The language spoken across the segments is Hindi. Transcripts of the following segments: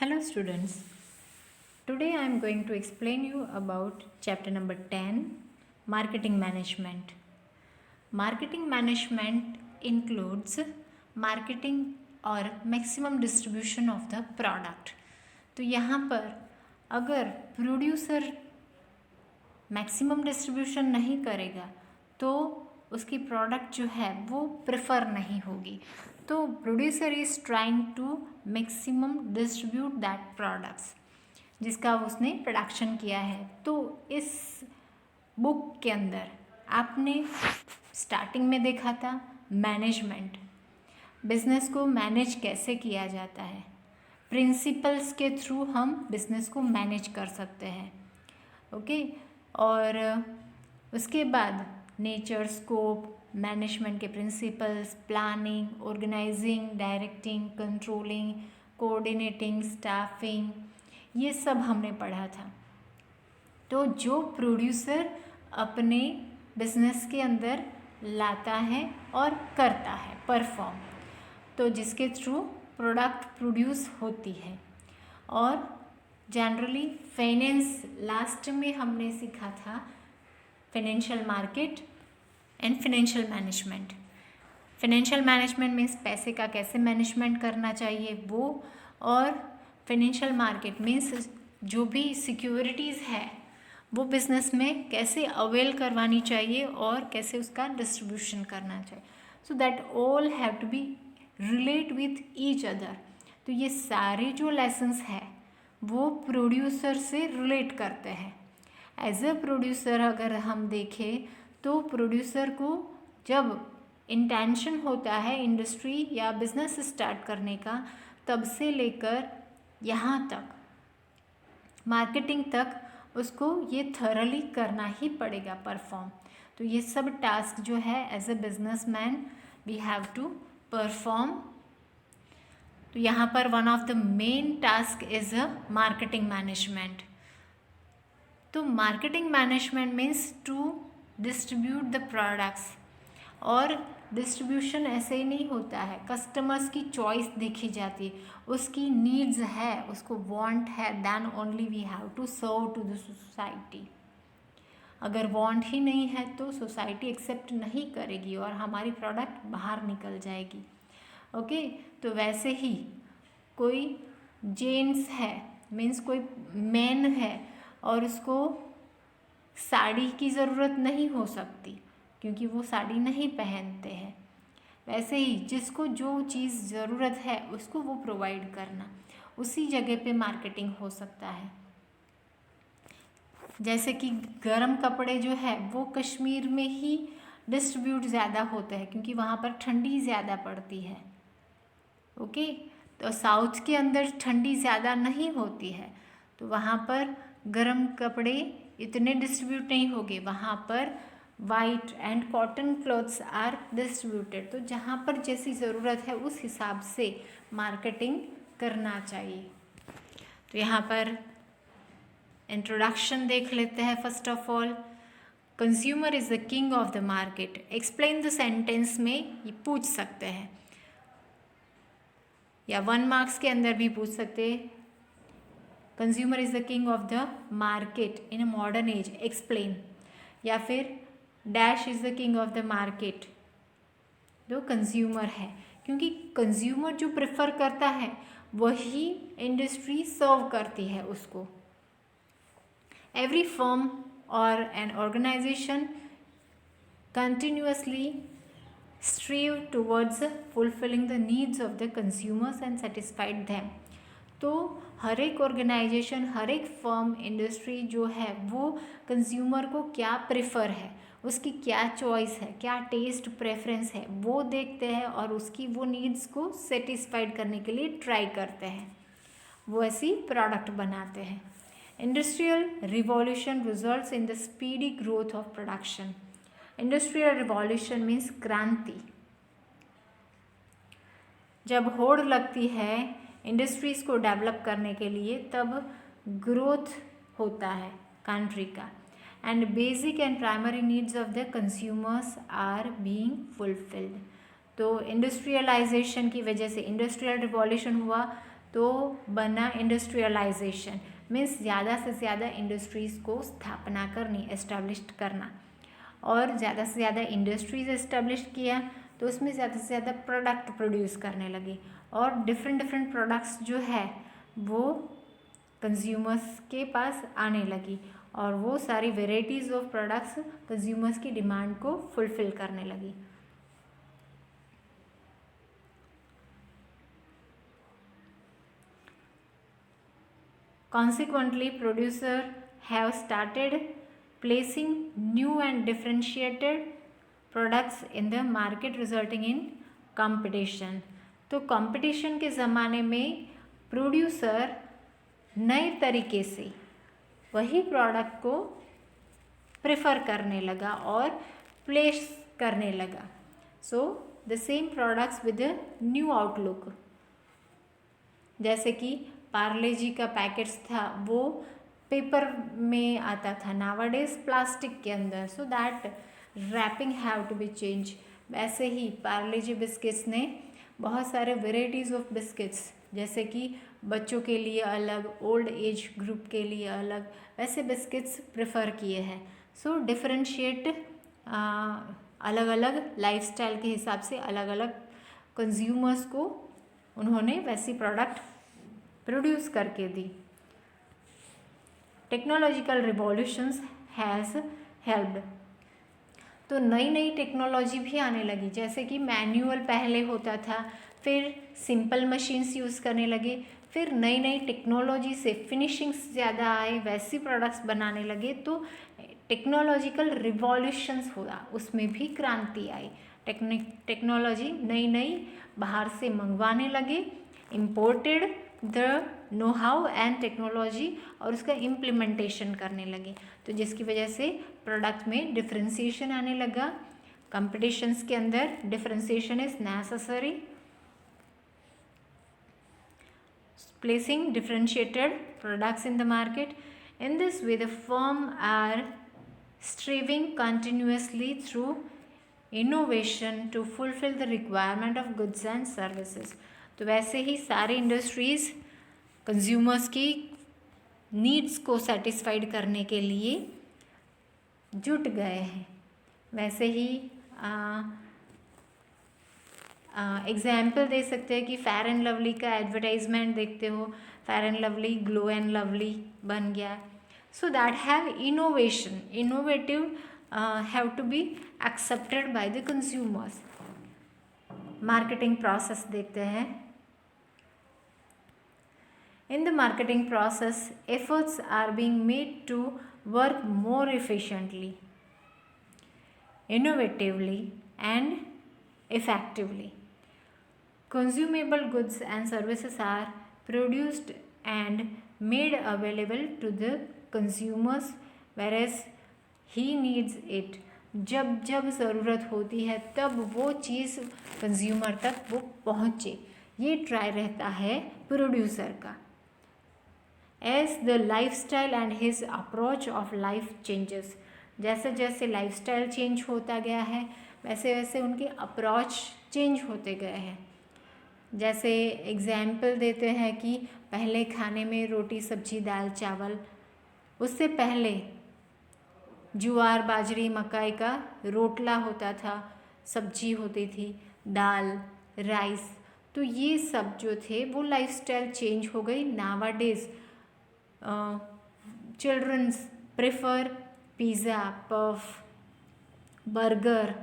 Hello students. Today I am going to explain you about chapter number 10, marketing management. Marketing management includes marketing और maximum distribution of the product. तो यहाँ पर अगर प्रोड्यूसर मैक्सिमम डिस्ट्रीब्यूशन नहीं करेगा तो उसकी प्रोडक्ट जो है वो प्रेफर नहीं होगी. तो producer is trying to maximum distribute that products जिसका उसने प्रोडक्शन किया है. तो इस बुक के अंदर आपने स्टार्टिंग में देखा था मैनेजमेंट, बिजनेस को मैनेज कैसे किया जाता है, प्रिंसिपल्स के थ्रू हम बिजनेस को मैनेज कर सकते हैं. ओके और उसके बाद नेचर, स्कोप, मैनेजमेंट के principles, planning, organising, directing, controlling, coordinating, staffing, ये सब हमने पढ़ा था. तो जो प्रोड्यूसर अपने बिजनेस के अंदर लाता है और करता है परफॉर्म, तो जिसके थ्रू प्रोडक्ट प्रोड्यूस होती है. और जनरली फाइनेंस लास्ट में हमने सीखा था financial market and financial management. Financial management means पैसे का कैसे मैनेजमेंट करना चाहिए वो, और फाइनेंशियल मार्केट मीन्स जो भी सिक्योरिटीज़ है वो बिजनेस में कैसे अवेल करवानी चाहिए और कैसे उसका डिस्ट्रीब्यूशन करना चाहिए. So that all have to be relate with each other. तो ये सारे जो लेसन्स हैं वो प्रोड्यूसर से रिलेट करते हैं. एज अ प्रोड्यूसर अगर हम देखें तो प्रोड्यूसर को जब इंटेंशन होता है इंडस्ट्री या बिजनेस स्टार्ट करने का, तब से लेकर यहाँ तक मार्केटिंग तक उसको ये थरली करना ही पड़ेगा परफॉर्म. तो ये सब टास्क जो है as a businessman we have to perform. तो यहाँ पर one of the main task is a marketing management. तो marketing management means to distribute the products. और डिस्ट्रीब्यूशन ऐसे ही नहीं होता है, कस्टमर्स की चॉइस देखी जाती है, उसकी नीड्स है, उसको वांट है, then only we have to serve to the society. अगर वांट ही नहीं है तो सोसाइटी एक्सेप्ट नहीं करेगी और हमारी प्रोडक्ट बाहर निकल जाएगी. ओके तो वैसे ही कोई जेंट्स है मीन्स कोई मैन है और उसको साड़ी की ज़रूरत नहीं हो सकती क्योंकि वो साड़ी नहीं पहनते हैं. वैसे ही जिसको जो चीज़ ज़रूरत है उसको वो प्रोवाइड करना, उसी जगह पे मार्केटिंग हो सकता है. जैसे कि गर्म कपड़े जो है वो कश्मीर में ही डिस्ट्रीब्यूट ज़्यादा होते हैं क्योंकि वहाँ पर ठंडी ज़्यादा पड़ती है. ओके तो साउथ के अंदर ठंडी ज़्यादा नहीं होती है तो वहाँ पर गर्म कपड़े इतने डिस्ट्रीब्यूट नहीं होंगे. वहाँ पर white and cotton clothes are distributed. तो जहाँ पर जैसी ज़रूरत है उस हिसाब से मार्केटिंग करना चाहिए. तो यहाँ पर इंट्रोडक्शन देख लेते हैं. First of all, consumer is the king of the market. Explain the sentence में ये पूछ सकते हैं या 1 मार्क्स के अंदर भी पूछ सकते हैं. Consumer is the king of the market in a modern age, explain. या फिर dash is the king of the market, जो कंज्यूमर है, क्योंकि कंज्यूमर जो प्रेफर करता है वही इंडस्ट्री सर्व करती है उसको. एवरी फर्म और an organisation continuously strive towards fulfilling the needs of the consumers and satisfied them. तो हर एक ऑर्गेनाइजेशन, हर एक फर्म, इंडस्ट्री जो है वो कंज्यूमर को क्या प्रेफर है, उसकी क्या चॉइस है, क्या टेस्ट प्रेफरेंस है वो देखते हैं और उसकी वो नीड्स को सेटिस्फाइड करने के लिए ट्राई करते हैं, वो ऐसी प्रोडक्ट बनाते हैं. Industrial revolution results in the speedy growth of production. Industrial revolution means क्रांति. जब होड़ लगती है इंडस्ट्रीज़ को डेवलप करने के लिए तब ग्रोथ होता है कंट्री का. And basic and primary needs of the consumers are being fulfilled. तो इंडस्ट्रियलाइजेशन की वजह से इंडस्ट्रियल रिवॉल्यूशन हुआ तो बना इंडस्ट्रियलाइजेशन, मीन्स ज़्यादा से ज़्यादा इंडस्ट्रीज़ को स्थापना करनी, एस्टेब्लिश करना, और ज़्यादा से ज़्यादा इंडस्ट्रीज़ एस्टेब्लिश किया तो उसमें ज़्यादा से ज़्यादा प्रोडक्ट प्रोड्यूस करने लगे, और डिफरेंट डिफरेंट प्रोडक्ट्स जो है वो कंज्यूमर्स के पास आने लगी, और वो सारी वेराइटीज़ ऑफ प्रोडक्ट्स कंज्यूमर्स की डिमांड को फुलफिल करने लगी। Consequently, producers have started placing new and differentiated products in the market, resulting in competition. तो कंपटीशन के ज़माने में प्रोड्यूसर नए तरीके से वही प्रोडक्ट को प्रेफर करने लगा और प्लेस करने लगा। So the same products with a new outlook, जैसे कि पार्ले जी का पैकेट्स था वो पेपर में आता था, नावाडेज प्लास्टिक के अंदर, so that wrapping have to be change. वैसे ही पार्ले जी बिस्किट्स ने बहुत सारे वेराइटीज़ ऑफ बिस्किट्स, जैसे कि बच्चों के लिए अलग, ओल्ड एज ग्रुप के लिए अलग, वैसे बिस्किट्स प्रेफर किए हैं। सो डिफरेंशिएट, अलग अलग लाइफस्टाइल के हिसाब से अलग अलग कंज्यूमर्स को उन्होंने वैसी प्रोडक्ट प्रोड्यूस करके दी। टेक्नोलॉजिकल रिवॉल्यूशंस हैज़ हेल्प्ड, तो नई नई टेक्नोलॉजी भी आने लगी, जैसे कि मैनुअल पहले होता था, फिर सिंपल मशीन्स यूज़ करने लगे, फिर नई नई टेक्नोलॉजी से फिनिशिंग्स ज़्यादा आए, वैसी प्रोडक्ट्स बनाने लगे, तो टेक्नोलॉजिकल रिवॉल्यूशंस हुआ, उसमें भी क्रांति आई। टेक्नोलॉजी नई नई बाहर से मंगवाने लगे, imported the know how and technology, और उसका इम्प्लीमेंटेशन करने लगे, तो जिसकी वजह से प्रोडक्ट में डिफ्रेंसिएशन आने लगा। कंपटीशंस के अंदर differentiation is necessary, placing differentiated products in the market. In this way the firm are striving continuously through innovation to fulfill the requirement of goods and services। तो वैसे ही सारे इंडस्ट्रीज़ कंज्यूमर्स की नीड्स को सेटिस्फाइड करने के लिए जुट गए हैं। वैसे ही एग्जाम्पल दे सकते हैं कि फेयर एंड लवली का एडवर्टाइजमेंट देखते हो, fair and lovely glow and lovely बन गया। So that have innovative have to be accepted by the consumers। Marketing process देखते हैं। In the marketing process, efforts are being made to work more efficiently, innovatively and effectively। Consumable goods and services are produced and made available to the consumers whereas he needs it। जब जब ज़रूरत होती है तब वो चीज़ कंज्यूमर तक वो पहुँचे, ये ट्राई रहता है प्रोड्यूसर का। As the life style and his approach of life changes, जैसे जैसे लाइफ स्टाइल चेंज होता गया है वैसे वैसे उनके अप्रोच चेंज होते गए हैं। जैसे एग्जाम्पल देते हैं कि पहले खाने में रोटी सब्जी दाल चावल, उससे पहले ज्वार बाजरी मकई का रोटला होता था, सब्जी होती थी, दाल राइस, तो ये सब जो थे वो लाइफस्टाइल चेंज हो गई। Nowadays children's prefer pizza, puff, burger,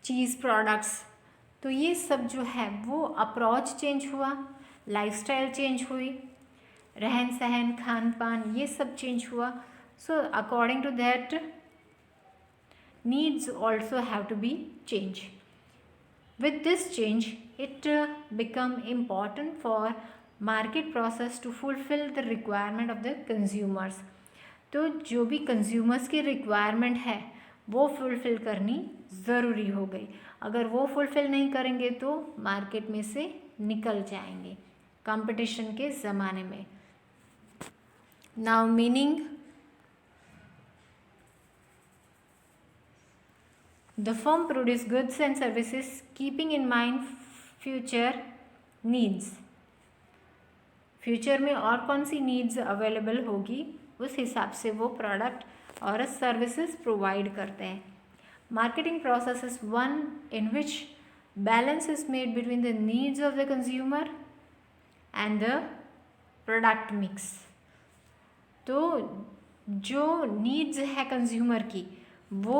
cheese products, तो ये सब जो है वो अप्रोच चेंज हुआ, लाइफस्टाइल चेंज हुई, रहन सहन खान पान ये सब चेंज हुआ। So according to that needs also have to be change. With this change it become important for market process to fulfil the requirement of the consumers. तो जो भी कंज्यूमर्स की रिक्वायरमेंट है वो फुलफ़िल करनी ज़रूरी हो गई। अगर वो फुलफ़िल नहीं करेंगे तो मार्केट में से निकल जाएंगे कंपटीशन के ज़माने में। Now meaning, the firm produce goods and services keeping in mind future needs. Future में और कौन सी नीड्स अवेलेबल होगी, उस हिसाब से वो प्रोडक्ट और सर्विसेज प्रोवाइड करते हैं. Marketing process is one in which balance is made between the needs of the consumer and the product mix. तो जो नीड्स है कंज्यूमर की वो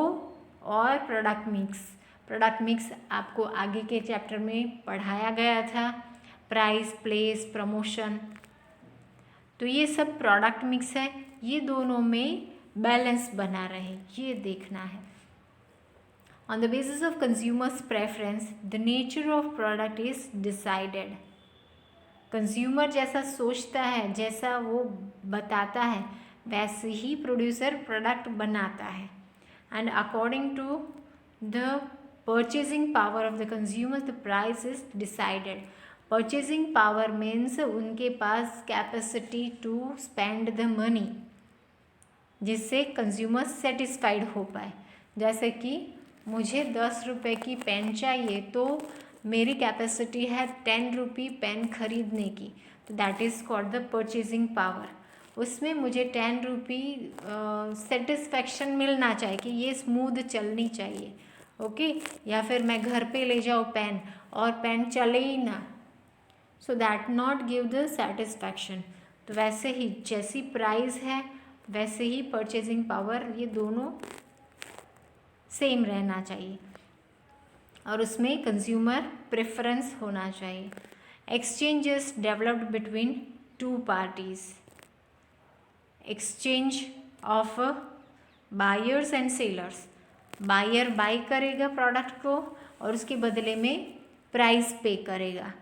और प्रोडक्ट मिक्स आपको आगे के चैप्टर में पढ़ाया गया था. प्राइस, प्लेस, प्रमोशन, तो ये सब प्रोडक्ट मिक्स है. ये दोनों में बैलेंस बना रहे, ये देखना है. On the basis of consumers preference the nature of product is decided. Consumer जैसा सोचता है, जैसा वो बताता है, वैसे ही प्रोड्यूसर प्रोडक्ट बनाता है. And according to the purchasing power of the consumer the price is decided. Purchasing power means उनके पास capacity to spend the money, जिससे कंज्यूमर सेटिस्फाइड हो पाए. जैसे कि मुझे 10 रुपये की पेन चाहिए तो मेरी कैपेसिटी है 10 रुपये पेन खरीदने की, तो that is called the purchasing power. उसमें मुझे 10 रुपये सेटिस्फेक्शन मिलना चाहिए कि ये स्मूथ चलनी चाहिए, ओके. या फिर मैं घर पे ले जाऊँ पेन और पेन चले ही ना, so that not give the satisfaction. तो वैसे ही जैसी प्राइस है वैसे ही परचेजिंग पावर, ये दोनों सेम रहना चाहिए और उसमें कंज्यूमर प्रेफरेंस होना चाहिए. Exchange is developed between two parties. Exchange of buyers and sellers. Buyer buy करेगा प्रोडक्ट को और उसके बदले में प्राइस पे करेगा,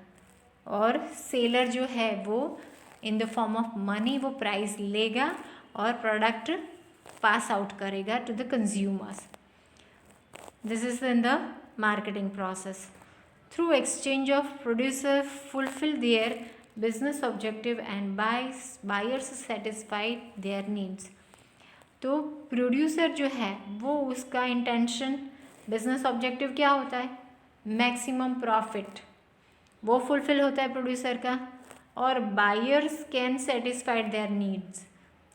और सेलर जो है वो in the form of money वो प्राइस लेगा और प्रोडक्ट पास आउट करेगा to the consumers. This is in the marketing process. Through exchange of producer fulfil their business objective and buyers satisfied their needs. तो प्रोड्यूसर जो है वो उसका इंटेंशन, बिजनेस ऑब्जेक्टिव क्या होता है, मैक्सिमम प्रॉफिट, वो फुलफिल होता है प्रोड्यूसर का. और buyers can satisfied their needs.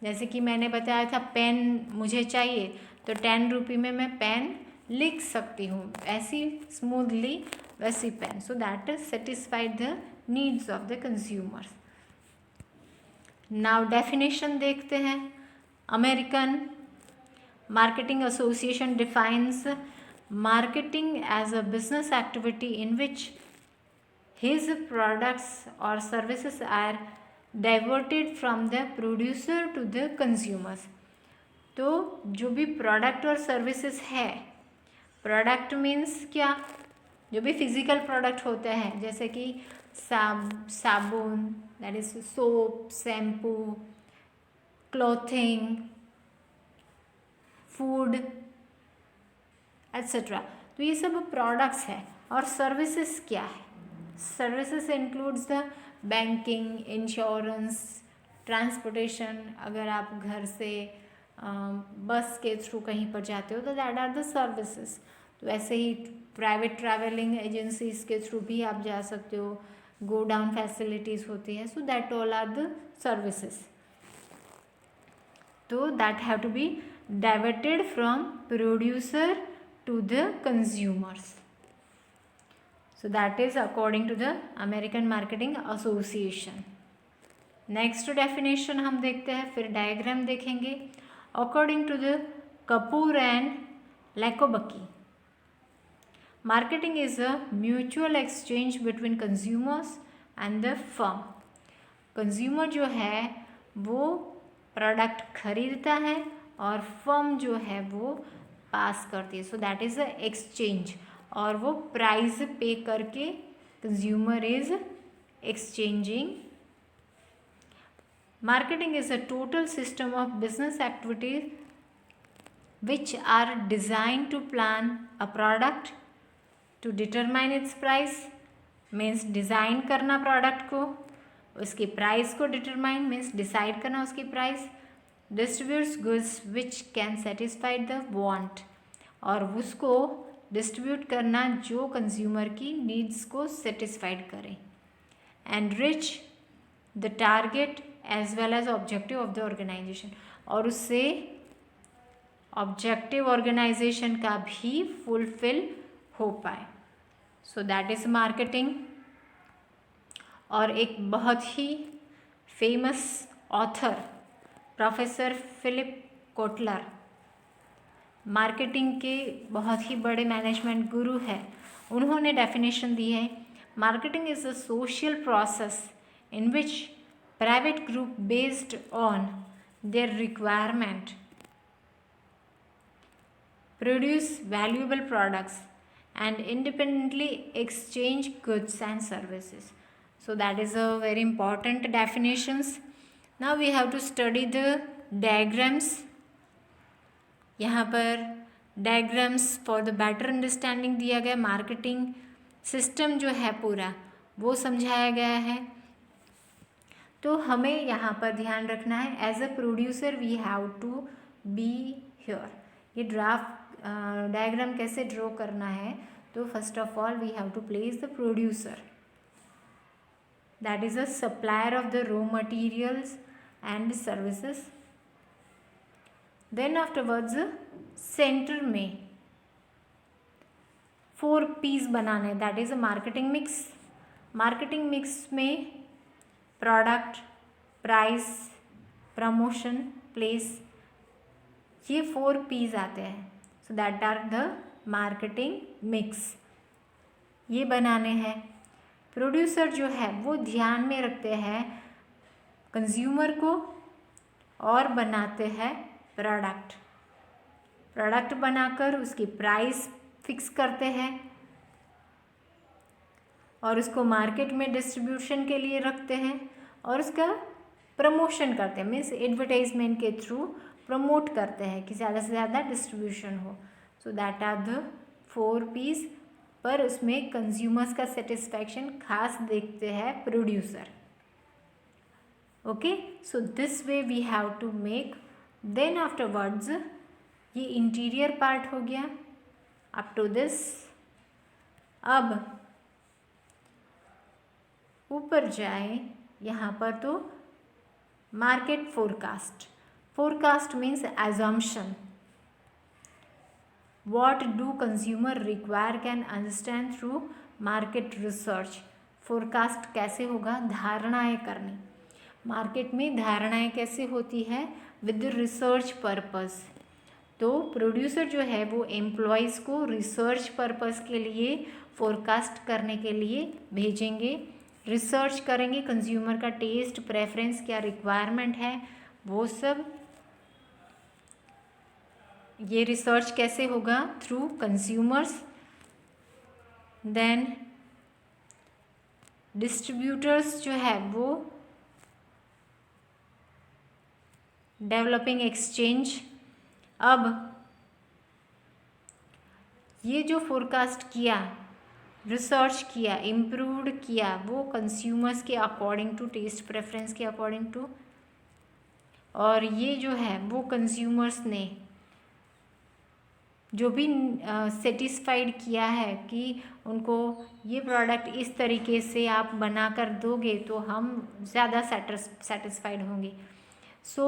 जैसे कि मैंने बताया था पेन मुझे चाहिए तो 10 रुपये में मैं पेन लिख सकती हूँ ऐसी स्मूथली वैसी pen, so that is satisfied the needs of the consumers. Now definition देखते हैं. American marketing association defines marketing as a business activity in which his products or services are diverted from the producer to the consumers. तो जो भी प्रोडक्ट और सर्विसेज है, प्रोडक्ट मीन्स क्या, जो भी फिजिकल प्रोडक्ट होता है जैसे कि साबुन, that is soap, shampoo, clothing, food etcetera, तो ये सब प्रोडक्ट्स है. और सर्विसेज क्या है, services includes the banking, insurance, transportation. अगर आप घर से बस के थ्रू कहीं पर जाते हो तो दैट आर द सर्विसेज. तो ऐसे ही प्राइवेट ट्रैवलिंग एजेंसीज के थ्रू भी आप जा सकते हो, गो डाउन फैसिलिटीज़ होती है, so that all are the services. तो that have to be diverted from producer to the consumers. So that is according to the American Marketing Association. Next definition हम देखते हैं, फिर डायग्राम देखेंगे. According to the Kapoor and लैकोबकी, marketing is a mutual exchange between consumers and the firm. Consumer जो है वो प्रोडक्ट खरीदता है और फर्म जो है वो पास करती है, so that is a exchange. और वो प्राइस पे करके consumer is exchanging. Marketing is a total system of business activities which are design to plan a product to determine its price. Means design करना प्रोडक्ट को, उसकी प्राइस को डिटरमाइन मीन्स डिसाइड करना उसकी price. Distributes goods which can satisfy the want, और उसको डिस्ट्रीब्यूट करना जो कंज्यूमर की नीड्स को सेटिस्फाइड करे. And reach the target as well as objective of the organization, और उससे ऑब्जेक्टिव ऑर्गेनाइजेशन का भी फुलफिल हो पाए. So that is marketing. और एक बहुत ही famous author professor Philip Kotler, marketing के बहुत ही बड़े मैनेजमेंट गुरु हैं, उन्होंने डेफिनेशन दी है, marketing is a social process in which private group based on their requirement produce valuable products and independently exchange goods and services. So that is a very important definitions. Now we have to study the diagrams. यहाँ पर diagrams for the better understanding दिया गया. मार्केटिंग सिस्टम जो है पूरा वो समझाया गया है. तो हमें यहाँ पर ध्यान रखना है, as a producer we have to be here. ये ड्राफ्ट डायग्राम कैसे ड्रॉ करना है, तो first of all we have to place the producer, that is a supplier of the raw materials and services. Then afterwards centre में 4 पीस बनाने, that is a marketing mix. Marketing mix में प्रोडक्ट, प्राइस, प्रमोशन, प्लेस, ये 4 पीस आते हैं. So that are the marketing mix. ये बनाने हैं. प्रोड्यूसर जो है वो ध्यान में रखते हैं कंज्यूमर को और बनाते हैं प्रोडक्ट. प्रोडक्ट बनाकर उसकी प्राइस फिक्स करते हैं और उसको मार्केट में डिस्ट्रीब्यूशन के लिए रखते हैं और उसका प्रमोशन करते हैं, मीन्स एडवर्टाइजमेंट के थ्रू प्रमोट करते हैं कि ज़्यादा से ज़्यादा डिस्ट्रीब्यूशन हो. So that are the 4 Ps. पर उसमें कंज्यूमर्स का सेटिस्फैक्शन खास देखते हैं producer. Okay, so this way we have to make. Then afterwards ये इंटीरियर पार्ट हो गया अप टू दिस. अब ऊपर जाए यहाँ पर तो market forecast. Forecast means assumption. What do consumer require can understand through market research. Forecast कैसे होगा? धारणाएं करनी. मार्केट में धारणाएं कैसे होती है? With research purpose. तो प्रोड्यूसर जो है वो एम्प्लॉयज़ को रिसर्च पर्पस के लिए फोरकास्ट करने के लिए भेजेंगे. रिसर्च करेंगे कंज्यूमर का टेस्ट, प्रेफरेंस, क्या रिक्वायरमेंट है, वो सब. ये रिसर्च कैसे होगा? Through consumers. देन डिस्ट्रीब्यूटर्स जो है वो डेवलपिंग एक्सचेंज. अब ये जो फोरकास्ट किया, रिसर्च किया, इम्प्रूव्ड किया, वो कंज्यूमर्स के अकॉर्डिंग टू, टेस्ट प्रेफरेंस के अकॉर्डिंग टू. और ये जो है वो कंज्यूमर्स ने जो भी सेटिस्फाइड किया है कि उनको ये प्रोडक्ट इस तरीके से आप बना कर दोगे तो हम ज़्यादा सेटिस्फाइड होंगे. So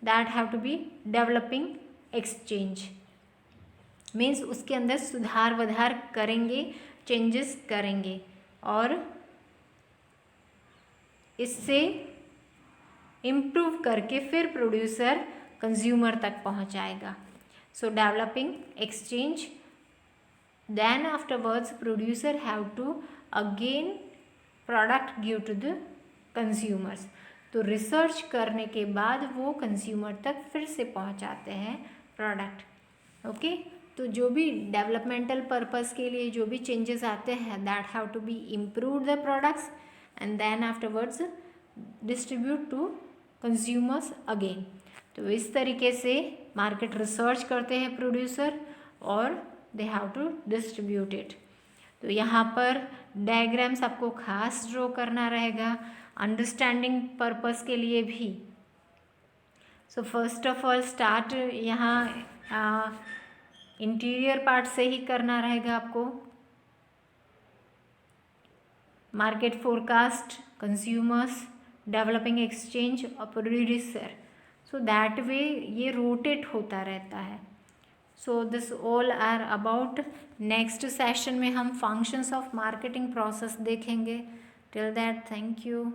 that have to be developing exchange. Means उसके अंदर सुधार वधार करेंगे, चेंजेस करेंगे और इससे इम्प्रूव करके फिर प्रोड्यूसर कंज्यूमर तक पहुंचाएगा. So developing exchange. Then afterwards producer have to again product give to the consumers. तो रिसर्च करने के बाद वो कंज्यूमर तक फिर से पहुंचाते हैं प्रोडक्ट. ओके, तो जो भी डेवलपमेंटल पर्पस के लिए जो भी चेंजेस आते हैं that have to be improve the products and then afterwards distribute to consumers again. तो इस तरीके से मार्केट रिसर्च करते हैं प्रोड्यूसर और they have to distribute it. तो यहाँ पर डायग्राम्स आपको खास ड्रॉ करना रहेगा अंडरस्टैंडिंग पर्पस के लिए भी. So first of all start यहाँ इंटीरियर पार्ट से ही करना रहेगा आपको. Market forecast, consumers, developing exchange और प्रोड्यूसर. सो दैट वे ये रोटेट होता रहता है. So this all are about. Next session में हम फंक्शंस ऑफ मार्केटिंग प्रोसेस देखेंगे. Till that, thank you.